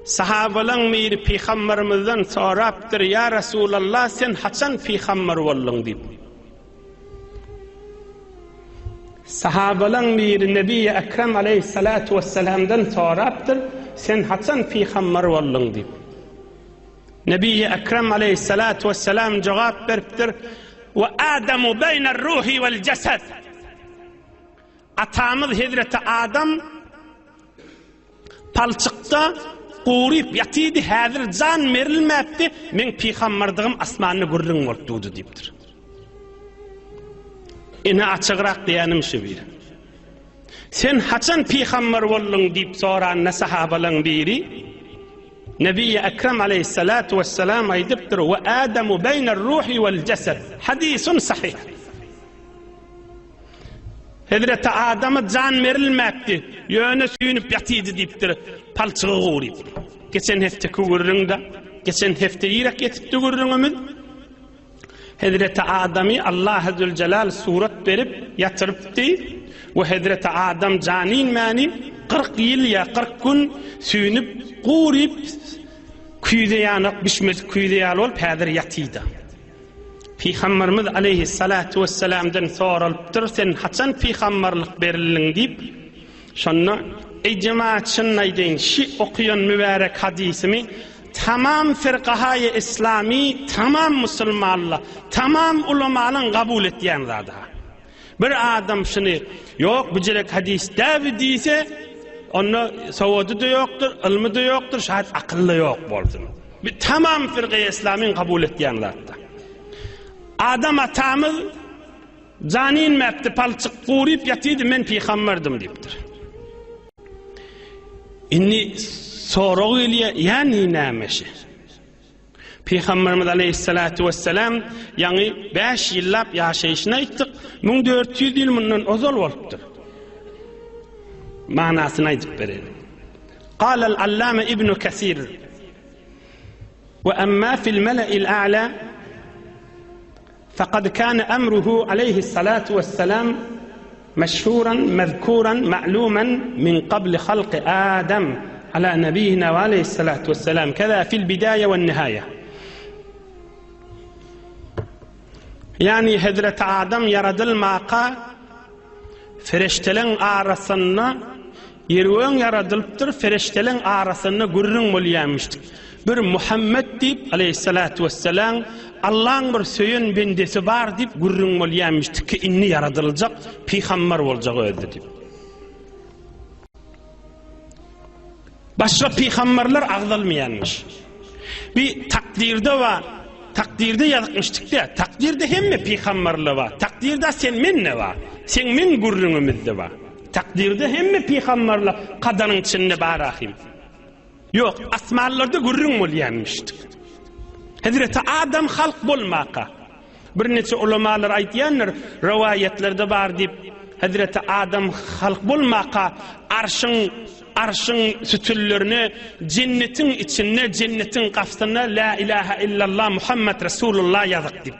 Sahabalan mir peygamberimizden soraptır, ya Resulallah sen haçan peygamber boldun dip. Sahabalan mir Nebi Ekrem aleyhissalatu vesselam'dan soraptır, sen haçan peygamber boldun dip. Nebi Ekrem aleyhissalatu vesselam cevap beriptir, ve Adamu beyne'r ruhi vel cesed. Atamız Hazreti Adam palçıkta qurip yatıydı, hazır can verilmepti, men peygamberdigim asmanını gurrun boldudu diptir. Ine açıqraq diyenim şu bir. Sen haçan peygamber boldun dip soran sahabalan biri, Nebi Ekrem aleyhissalatu vesselam aydıptır, ve Adamu beyne'r ruhi vel cesed. Hadisun sahih. Hazreti Adam'a can verilmekti, yöne suyunup yatıydı diptir, palçığı uğrayıp. Geçen hafta gurrunda, geçen hafta yirak yetipti gurrunumuz. Hazreti Adam'ı Allah Azze Celal surat verip yatırıptı ve Hazreti Adam canin mani 40 yıl ya 40 gün suyunup uğrayıp kuyuda yanıp bişmez kuyuda yalı olup hazır yatıydı. Peygamberimiz aleyhissalatu vesselam'dan soruluptur, sen haçan peygamberlik berilin deyip, şonna ey cemaat şunnaydın, şi okuyan mübarek hadisimi, tamam firqahayı İslami, tamam Müslümanlar, tamam ulemanın kabul ettiyen zada. Bir adam şunu, yok bu cerek hadis devi deyse, onun savadı da yoktur, ilmi da yoktur, şayet akıllı yok bolsun. Tamam firqahayı İslami'nin kabul ettiyen zada. Adam atamız canin mepti palçık qurip yatıydı, men peygamberdim deyiptir. Inni soruq eliye yani nämeşi? Peygamberimiz aleyhissalatu vesselam yani 5 yıllap yaşayışını ayttık, 1400 yıl bundan ozal bolupdur. Manasını aytıp berelim. Qala al-allama İbn Kesir ve amma fil mela'il a'la فقد كان أمره عليه الصلاة والسلام مشهورا مذكورا معلوما من قبل خلق آدم على نبينا وعليه الصلاة والسلام كذا في البداية والنهاية. Yani Hazreti Adam yaradılmaqa feriştelerin arasında yerven yaradılıptır, feriştelerin arasında gurrun bolýanmışdyk. Bir Muhammed deyip aleyhissalatu vesselam Allah'ın bir söyün bendesi var deyip gurrun bolýanmışdyk ki inni yaradılacak, peygamber bolacak öldü deyip. Başka peygamberler agdalmayanmış. Bir takdirde var, takdirde yazılmıştık da, takdirde hemme peygamberler var, takdirde sen men ne var, sen men gurrunumuzda var. Takdirde hemme peygamberler kadanın içinde barahim. Yok, asmallarda gurrun bolýanmışdyk. Hazreti Adam halk bolmaqa. Bir neçe ulemalar aytýanlar, riwayetlerde bar dip, Hazreti Adam halk bolmaqa arşın sütüllerini cennetin içinde, cennetin kafsına la ilahe illallah Muhammed Resulullah yazık dip.